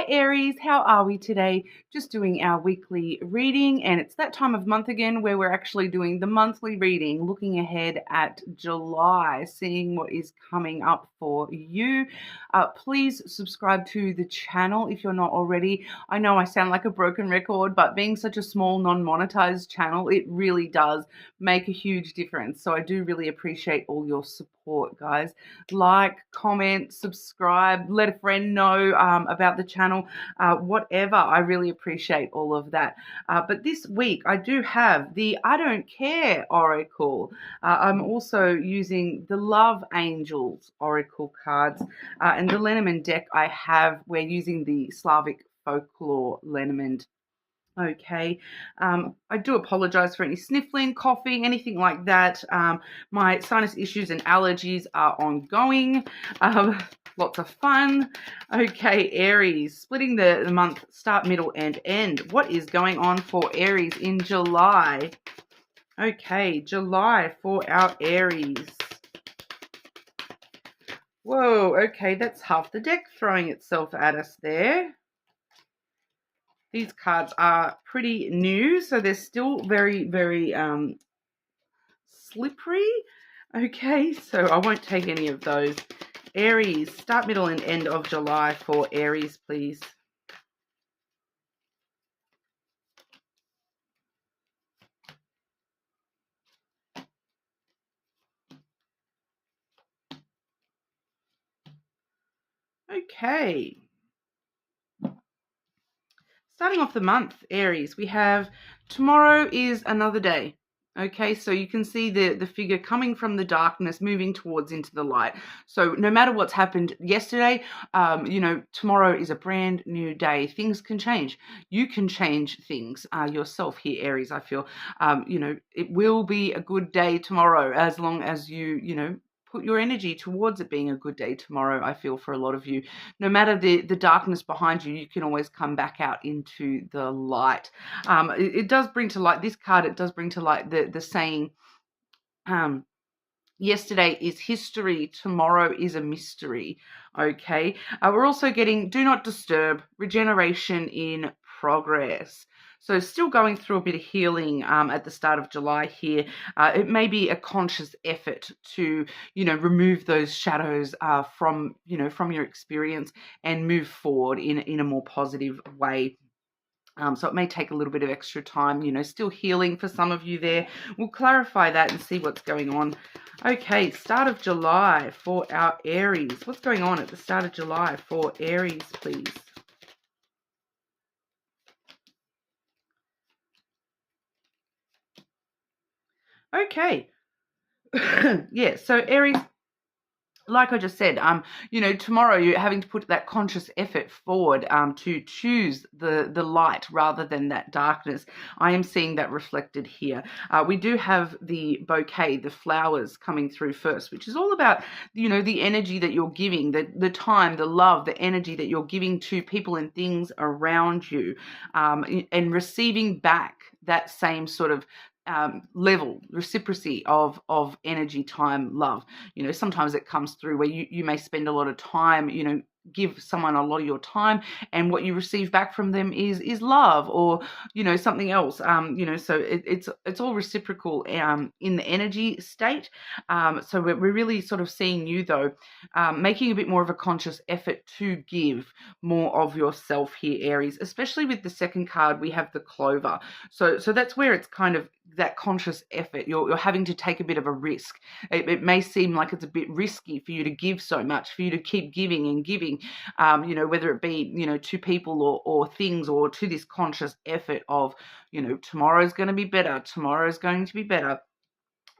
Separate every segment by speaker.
Speaker 1: Hi Aries, how are we today? Just doing our weekly reading, and it's that time of month again where we're actually doing the monthly reading, looking ahead at July, seeing what is coming up for you. Please subscribe to the channel if you're not already. I know I sound like a broken record, but being such a small non-monetized channel, it really does make a huge difference. So I do really appreciate all your support, guys. Like, comment, subscribe, let a friend know about the channel, whatever. I really appreciate all of that. But this week I do have the I Don't Care Oracle. I'm also using the Love Angels Oracle cards, and the Lenormand deck we're using the Slavic Folklore Lenormand. Okay, I do apologize for any sniffling, coughing, anything like that. My sinus issues and allergies are ongoing. Lots of fun. Okay, Aries, splitting the month, start, middle, and end. What is going on for Aries in July? Okay, July for our Aries. Whoa, okay, that's half the deck throwing itself at us there. These cards are pretty new, so they're still very, very slippery. Okay, so I won't take any of those. Aries, start, middle, and end of July for Aries, please. Okay. Starting off the month, Aries, we have tomorrow is another day. Okay, so you can see the figure coming from the darkness, moving towards into the light. So no matter what's happened yesterday, tomorrow is a brand new day. Things can change. You can change things yourself here, Aries, I feel. It will be a good day tomorrow as long as you put your energy towards it being a good day tomorrow. I feel for a lot of you, no matter the darkness behind you, you can always come back out into the light. It does bring to light, this card, it does bring to light the saying, yesterday is history, tomorrow is a mystery. Okay, we're also getting do not disturb, regeneration in progress. So still going through a bit of healing at the start of July here. It may be a conscious effort to, remove those shadows from your experience and move forward in a more positive way. So it may take a little bit of extra time, still healing for some of you there. We'll clarify that and see what's going on. Okay, start of July for our Aries. What's going on at the start of July for Aries, please? Okay. Yeah, so Aries, like I just said, tomorrow you're having to put that conscious effort forward to choose the light rather than that darkness. I am seeing that reflected here. We do have the bouquet, the flowers coming through first, which is all about, the energy that you're giving, the time, the love, the energy that you're giving to people and things around you, and receiving back that same sort of level, reciprocity of energy, time, love. Sometimes it comes through where you may spend a lot of time, give someone a lot of your time, and what you receive back from them is love or something else. So it's all reciprocal in the energy state. So we're really sort of seeing you though making a bit more of a conscious effort to give more of yourself here, Aries, especially with the second card. We have the clover, so that's where it's kind of that conscious effort. You're having to take a bit of a risk. It may seem like it's a bit risky for you to give so much, for you to keep giving and giving, whether it be, to people or things, or to this conscious effort of, tomorrow's going to be better. Tomorrow's going to be better.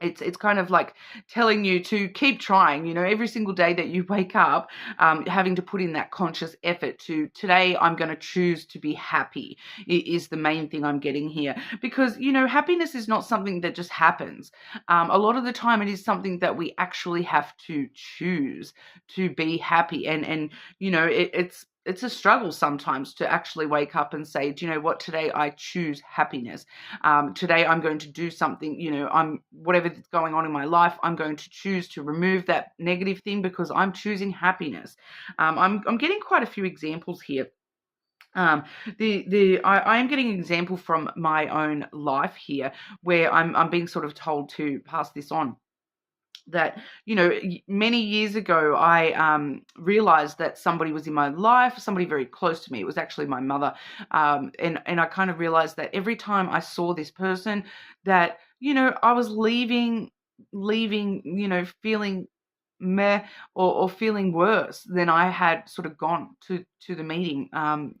Speaker 1: It's kind of like telling you to keep trying, every single day that you wake up, having to put in that conscious effort to, today I'm going to choose to be happy is the main thing I'm getting here. Because, happiness is not something that just happens. A lot of the time it is something that we actually have to choose to be happy. And it's a struggle sometimes to actually wake up and say, do you know what, today I choose happiness. Today I'm going to do something, whatever that's going on in my life, I'm going to choose to remove that negative thing because I'm choosing happiness. I'm getting quite a few examples here Um, I am getting an example from my own life here, where I'm being sort of told to pass this on. That, many years ago, I realized that somebody was in my life, somebody very close to me. It was actually my mother. And I kind of realized that every time I saw this person, that, I was leaving, feeling meh, or feeling worse than I had sort of gone to the meeting. And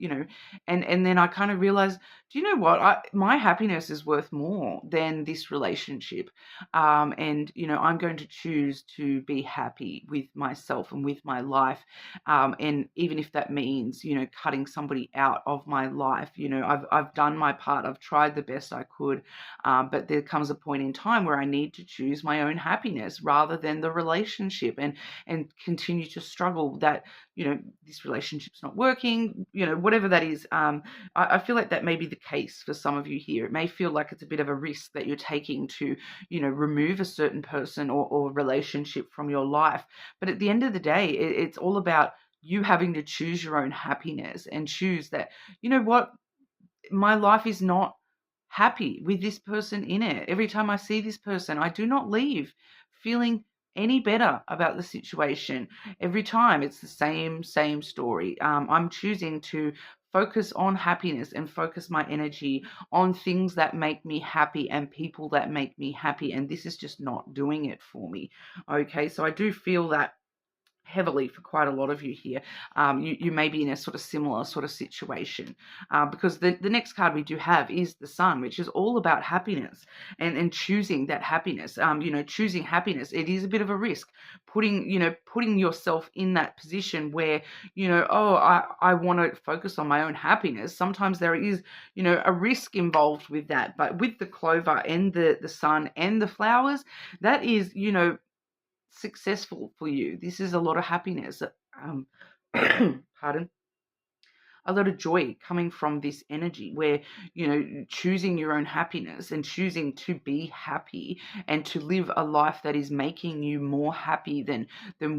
Speaker 1: then I kind of realized, do you know what? My happiness is worth more than this relationship. And I'm going to choose to be happy with myself and with my life. And even if that means, cutting somebody out of my life, I've done my part. I've tried the best I could. But there comes a point in time where I need to choose my own happiness rather than the relationship, and continue to struggle that, this relationship's not working, whatever that is. I feel like that may be the case for some of you here. It may feel like it's a bit of a risk that you're taking to, remove a certain person or relationship from your life. But at the end of the day, it's all about you having to choose your own happiness and choose that, what, my life is not happy with this person in it. Every time I see this person, I do not leave feeling any better about the situation. Every time it's the same story. I'm choosing to focus on happiness and focus my energy on things that make me happy and people that make me happy. And this is just not doing it for me. Okay, so I do feel that heavily for quite a lot of you here. You may be in a sort of similar sort of situation, because the next card we do have is the Sun, which is all about happiness and choosing that happiness. Choosing happiness, it is a bit of a risk, putting yourself in that position where, oh, I want to focus on my own happiness. Sometimes there is, a risk involved with that. But with the clover and the sun and the flowers, that is, successful for you. This is a lot of happiness. Pardon. A lot of joy coming from this energy where, choosing your own happiness and choosing to be happy and to live a life that is making you more happy than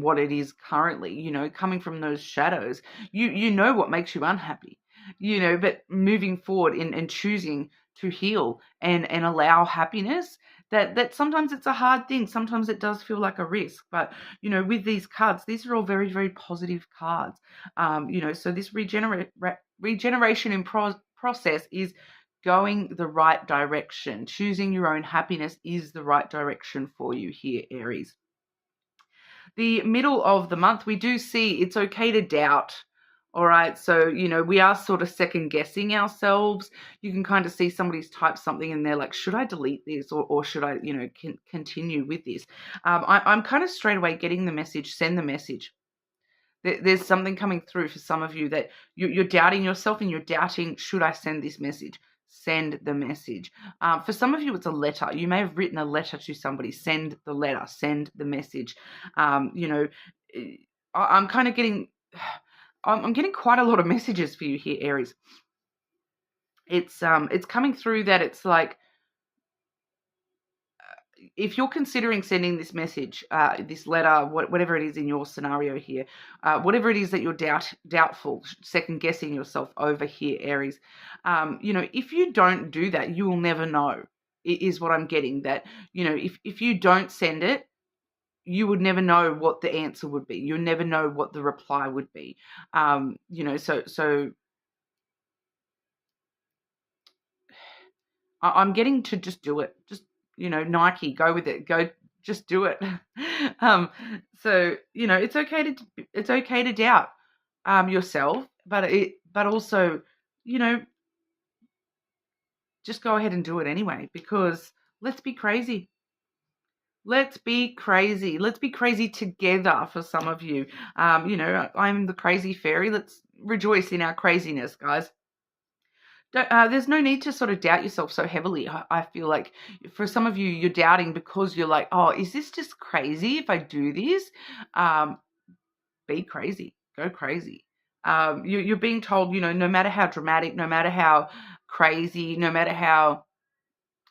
Speaker 1: what it is currently, coming from those shadows. You know what makes you unhappy, but moving forward and choosing to heal and allow happiness, that sometimes it's a hard thing. Sometimes it does feel like a risk, but with these cards, these are all very, very positive cards. So this regeneration in process is going the right direction. Choosing your own happiness is the right direction for you here, Aries. The middle of the month, we do see it's okay to doubt. All right, so, we are sort of second guessing ourselves. You can kind of see somebody's typed something and they're like, should I delete this, or should I, continue with this? I'm kind of straight away getting the message, send the message. There's something coming through for some of you that you're doubting yourself and you're doubting, should I send this message? Send the message. For some of you, it's a letter. You may have written a letter to somebody. Send the letter. Send the message. I'm kind of getting... I'm getting quite a lot of messages for you here, Aries. It's coming through that it's like, if you're considering sending this message, this letter, whatever it is in your scenario here, whatever it is that you're doubtful, second guessing yourself over here, Aries, if you don't do that, you will never know. Is what I'm getting. That, if you don't send it, you would never know what the answer would be. You'll never know what the reply would be. So I'm getting to just do it. Just, Nike, go with it. Go, just do it. So, it's okay to doubt yourself, but also, just go ahead and do it anyway, because let's be crazy. Let's be crazy. Let's be crazy together for some of you. I'm the crazy fairy. Let's rejoice in our craziness, guys. There's no need to sort of doubt yourself so heavily. I feel like for some of you, you're doubting because you're like, oh, is this just crazy if I do this? Be crazy. Go crazy. You're being told, no matter how dramatic, no matter how crazy, no matter how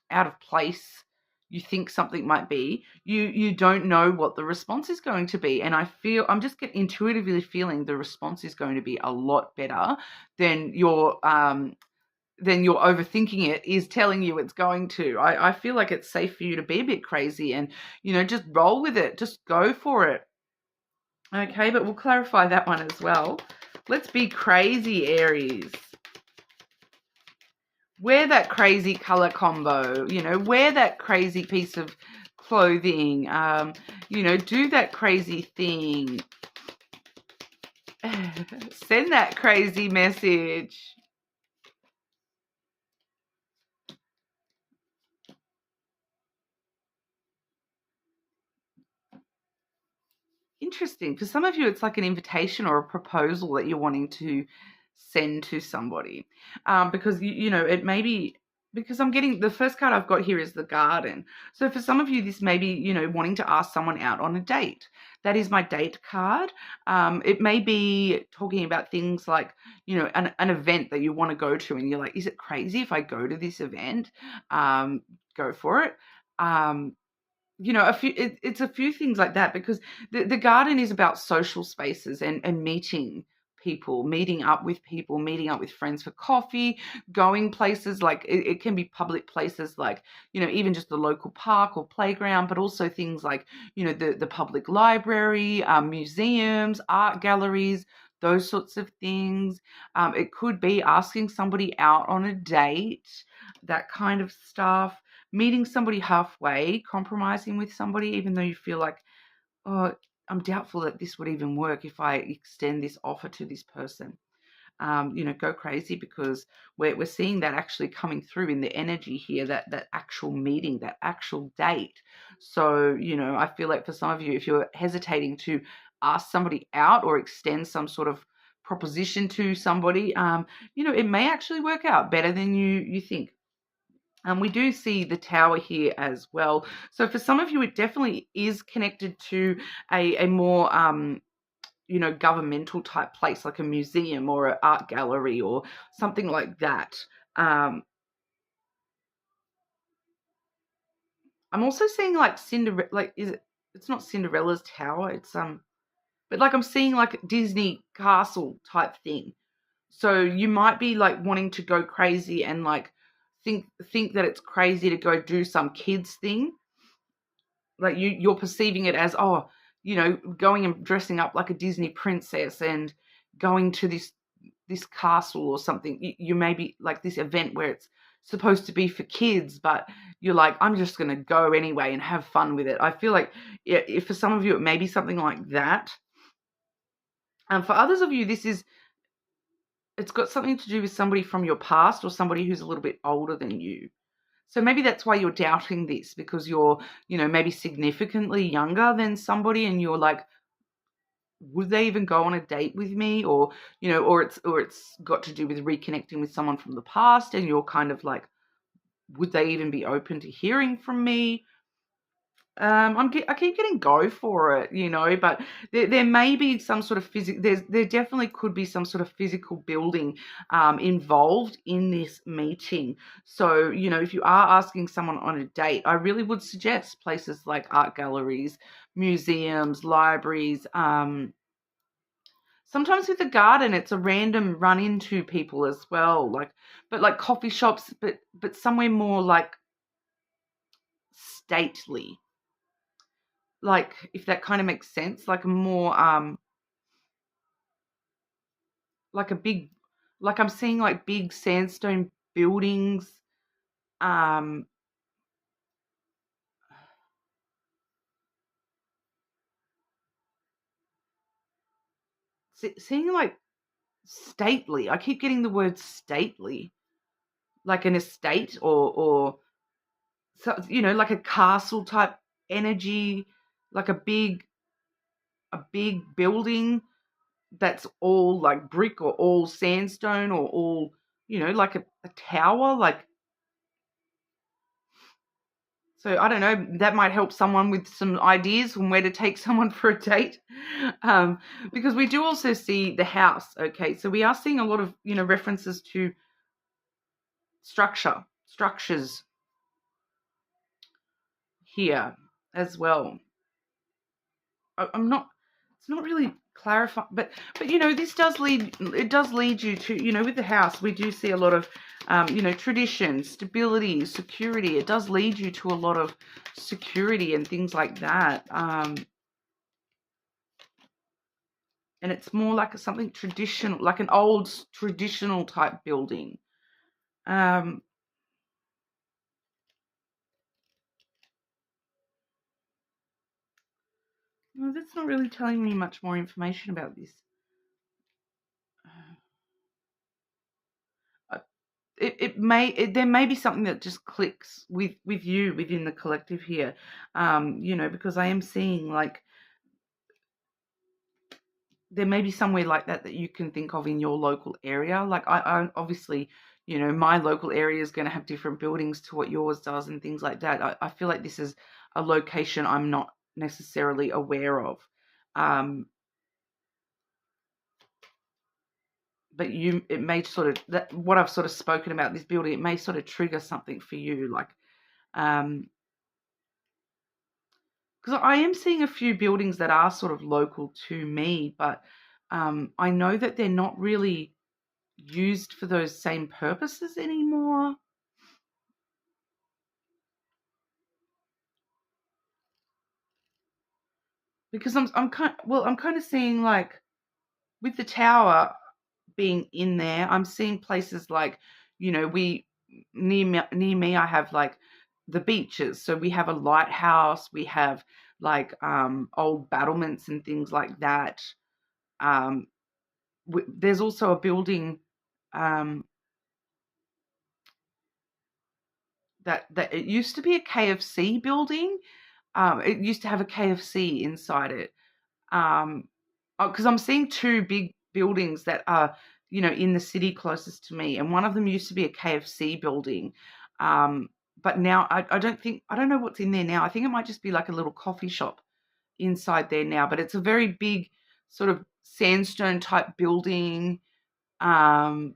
Speaker 1: out of place, you think something might be, you don't know what the response is going to be. And I'm just intuitively feeling the response is going to be a lot better than your overthinking it is telling you it's going to. I feel like it's safe for you to be a bit crazy and, just roll with it. Just go for it. Okay, but we'll clarify that one as well. Let's be crazy, Aries. Wear that crazy color combo, wear that crazy piece of clothing, do that crazy thing. Send that crazy message. Interesting. For some of you, it's like an invitation or a proposal that you're wanting to send to somebody. Because, it may be, because I'm getting, the first card I've got here is the Garden. So for some of you, this may be, wanting to ask someone out on a date. That is my date card. It may be talking about things like, an event that you want to go to and you're like, is it crazy if I go to this event? Go for it. It's a few things like that, because the Garden is about social spaces and meeting people, meeting up with people, meeting up with friends for coffee, going places like it can be public places like, even just the local park or playground, but also things like, the public library, museums, art galleries, those sorts of things. It could be asking somebody out on a date, that kind of stuff. Meeting somebody halfway, compromising with somebody, even though you feel like, oh, I'm doubtful that this would even work if I extend this offer to this person. Go crazy, because we're seeing that actually coming through in the energy here, that actual meeting, that actual date. So, I feel like for some of you, if you're hesitating to ask somebody out or extend some sort of proposition to somebody, it may actually work out better than you think. And we do see the Tower here as well. So for some of you, it definitely is connected to a more, governmental type place, like a museum or an art gallery or something like that. I'm also seeing like Cinderella, like it's not Cinderella's tower. It's but like I'm seeing like Disney castle type thing. So you might be like wanting to go crazy and like think that it's crazy to go do some kids thing. Like you're perceiving it as, oh, going and dressing up like a Disney princess and going to this castle or something. You may be like this event where it's supposed to be for kids, but you're like, I'm just going to go anyway and have fun with it. I feel like if for some of you, it may be something like that. And for others of you, it's got something to do with somebody from your past or somebody who's a little bit older than you. So maybe that's why you're doubting this, because you're, maybe significantly younger than somebody and you're like, would they even go on a date with me? Or, or it's got to do with reconnecting with someone from the past and you're kind of like, would they even be open to hearing from me? I keep getting go for it, but there may be some sort of there definitely could be some sort of physical building involved in this meeting. So, if you are asking someone on a date, I really would suggest places like art galleries, museums, libraries. Sometimes with the Garden, it's a random run into people as well, but like coffee shops, but somewhere more like stately. Like, if that kind of makes sense, like a more like a big, like I'm seeing like big sandstone buildings, um seeing like stately. I keep getting the word stately, like an estate or so, like a castle type energy, like a big building that's all like brick or all sandstone or all, like a tower. Like, so I don't know, that might help someone with some ideas on where to take someone for a date. Because we do also see the house. Okay, so we are seeing a lot of, references to structures, here as well. I'm not. It's not really clarifying, but this does lead. It does lead you to, with the house, we do see a lot of, tradition, stability, security. It does lead you to a lot of security and things like that. And it's more like something traditional, like an old traditional type building. Well, that's not really telling me much more information about this. There may be something that just clicks with you within the collective here, because I am seeing like there may be somewhere like that you can think of in your local area. Like I obviously, my local area is going to have different buildings to what yours does and things like that. I feel like this is a location I'm not necessarily aware of. But it may sort of, that what I've sort of spoken about this building, it may sort of trigger something for you, like, because I am seeing a few buildings that are sort of local to me, but I know that they're not really used for those same purposes anymore. Because I'm kind of seeing, like, with the tower being in there, I'm seeing places like, we near me I have like the beaches. So we have a lighthouse, we have like old battlements and things like that. There's also a building that it used to be a KFC building. It used to have a KFC inside it. Because I'm seeing two big buildings that are, in the city closest to me, and one of them used to be a KFC building. But now I don't know what's in there now. I think it might just be like a little coffee shop inside there now, but it's a very big sort of sandstone type building. I'm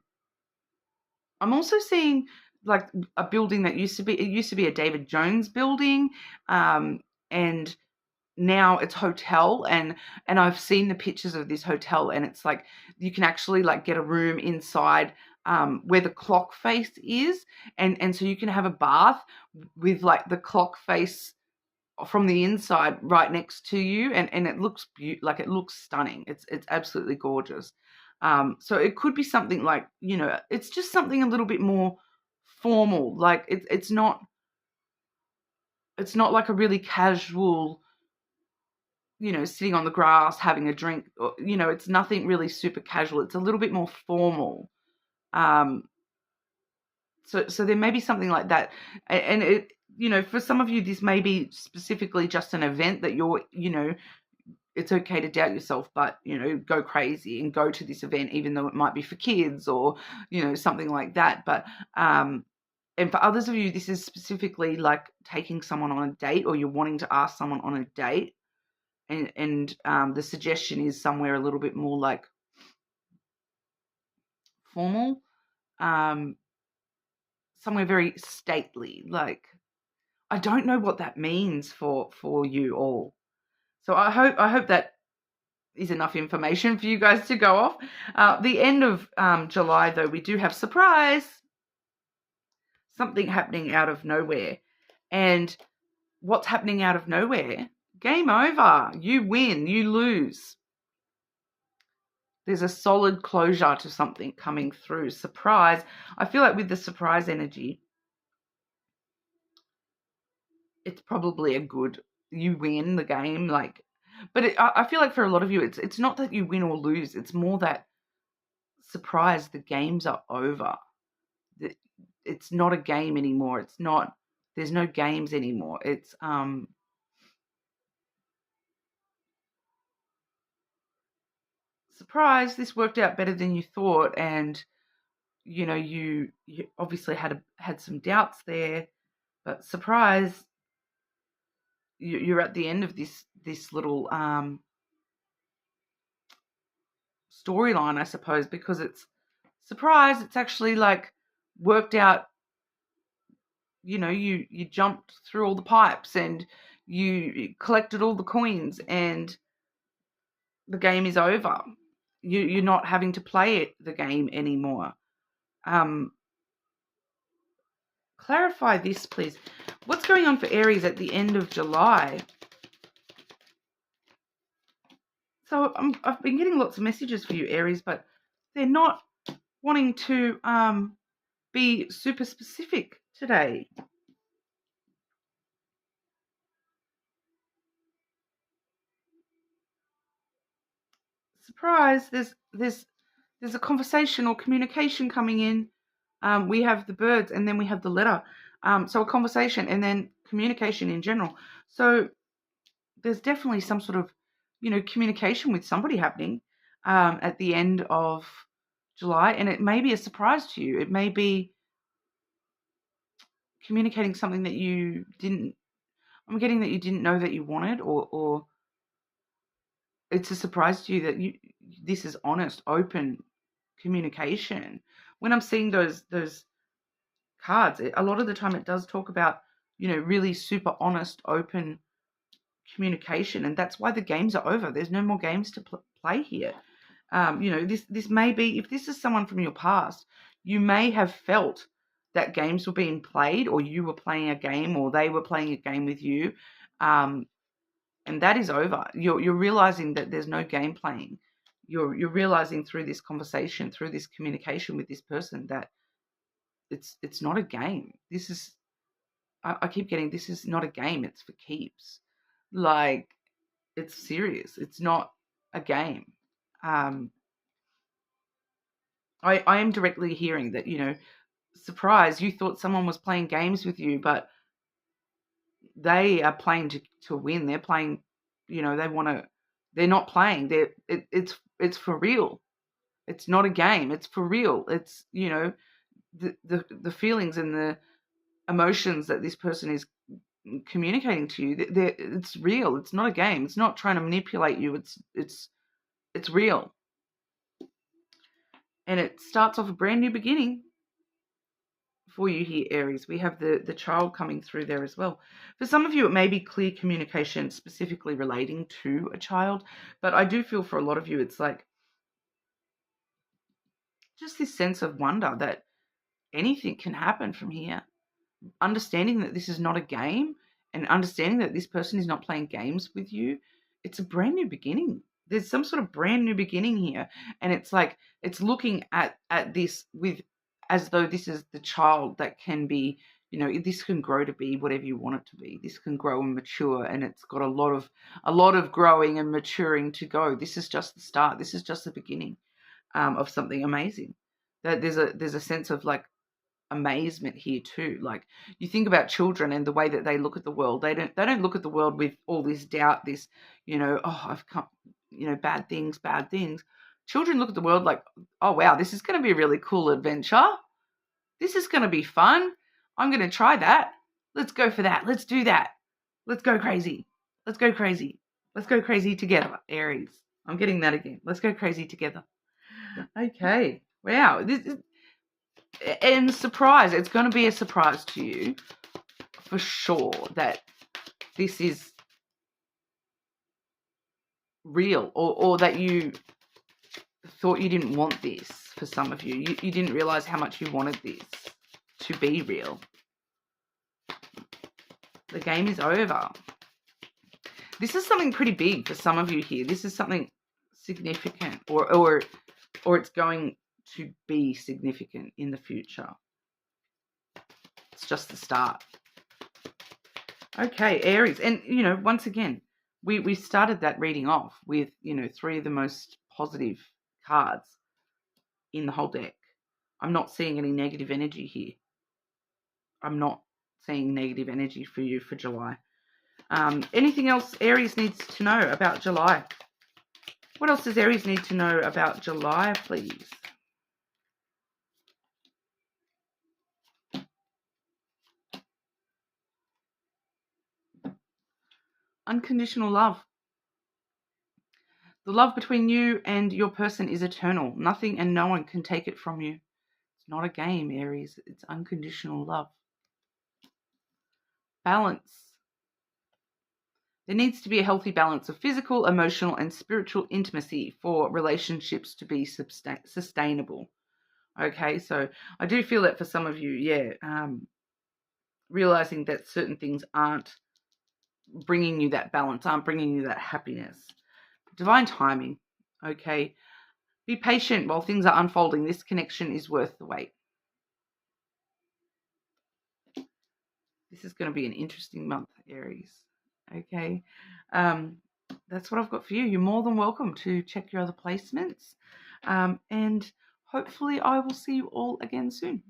Speaker 1: also seeing like a building that used to be a David Jones building, and now it's hotel, and I've seen the pictures of this hotel, and it's like you can actually like get a room inside where the clock face is, and so you can have a bath with like the clock face from the inside right next to you, and it looks like it looks stunning. It's absolutely gorgeous. So it could be something like, it's just something a little bit more formal. Like it's not like a really casual, sitting on the grass having a drink. Or, it's nothing really super casual. It's a little bit more formal. So there may be something like that, and it, for some of you, this may be specifically just an event that you're, it's okay to doubt yourself, but, go crazy and go to this event, even though it might be for kids or, something like that. But, and for others of you, this is specifically like taking someone on a date, or you're wanting to ask someone on a date. And the suggestion is somewhere a little bit more like formal, somewhere very stately. Like, I don't know what that means for you all. So I hope that is enough information for you guys to go off. The end of July, though, we do have surprise, something happening out of nowhere. And what's happening out of nowhere? Game over. You win, you lose. There's a solid closure to something coming through. Surprise. I feel like with the surprise energy, it's probably a good, you win the game. Like, but I feel like for a lot of you, it's not that you win or lose. It's more that surprise, the games are over. It's not a game anymore. It's not, there's no games anymore. It's, surprise, this worked out better than you thought. And, you obviously had some doubts there, but surprise, you're at the end of this little storyline, I suppose, because it's surprise. It's actually like worked out you jumped through all the pipes and you collected all the coins, and the game is over. You're not having to play the game anymore. Clarify this, please. What's going on for Aries at the end of July? So I've been getting lots of messages for you, Aries, but they're not wanting to be super specific today. Surprise! There's a conversation or communication coming in. We have the birds, and then we have the letter. So a conversation, and then communication in general. So there's definitely some sort of, communication with somebody happening at the end of July, and it may be a surprise to you. It may be communicating something that you didn't. I'm getting that you didn't know that you wanted, or it's a surprise to you that this is honest, open communication. When I'm seeing those cards, a lot of the time it does talk about, really super honest, open communication, and that's why the games are over. There's no more games to play here. This may be, if this is someone from your past, you may have felt that games were being played, or you were playing a game, or they were playing a game with you, and that is over. You're realizing that there's no game playing. You're realizing through this conversation, through this communication with this person, that it's not a game. This is, I keep getting, this is not a game. It's for keeps. Like, it's serious. It's not a game. I am directly hearing that, surprise, you thought someone was playing games with you, but they are playing to win. They're playing, they're not playing. It's for real. It's not a game. It's for real. It's, the feelings and the emotions that this person is communicating to you, it's real. It's not a game. It's not trying to manipulate you. It's real. And it starts off a brand new beginning for you here, Aries. We have the child coming through there as well. For some of you, it may be clear communication specifically relating to a child, but I do feel for a lot of you, it's like just this sense of wonder that anything can happen from here. Understanding that this is not a game, and understanding that this person is not playing games with you. It's a brand new beginning. There's some sort of brand new beginning here. And it's like, it's looking at this with, as though this is the child that can be, this can grow to be whatever you want it to be. This can grow and mature, and it's got a lot of growing and maturing to go. This is just the start. This is just the beginning of something amazing. That there's a sense of like amazement here too. Like, you think about children and the way that they look at the world. They don't look at the world with all this doubt, this, I've come, bad things. Children look at the world like, oh wow, this is going to be a really cool adventure. This is going to be fun. I'm going to try that. Let's go for that. Let's do that. Let's go crazy. Let's go crazy. Let's go crazy together, Aries. I'm getting that again. Let's go crazy together. Okay. Wow. This is, and surprise, it's going to be a surprise to you for sure that this is real, or that you thought you didn't want this. For some of you, you didn't realize how much you wanted this to be real. The game is over. This is something pretty big for some of you here. This is something significant, or it's going to be significant in the future. It's just the start. Okay, Aries. And, once again, we started that reading off with, 3 of the most positive cards in the whole deck. I'm not seeing any negative energy here. I'm not seeing negative energy for you for July. Anything else Aries needs to know about July? What else does Aries need to know about July, please? Unconditional love. The love between you and your person is eternal. Nothing and no one can take it from you. It's not a game, Aries. It's unconditional love. balance. There needs to be a healthy balance of physical, emotional, and spiritual intimacy for relationships to be sustainable. Okay, so I do feel that for some of you, realizing that certain things aren't bringing you that balance, aren't bringing you that happiness. Divine timing, okay? Be patient while things are unfolding. This connection is worth the wait. This is going to be an interesting month, Aries, okay? That's what I've got for you. You're more than welcome to check your other placements. And hopefully I will see you all again soon.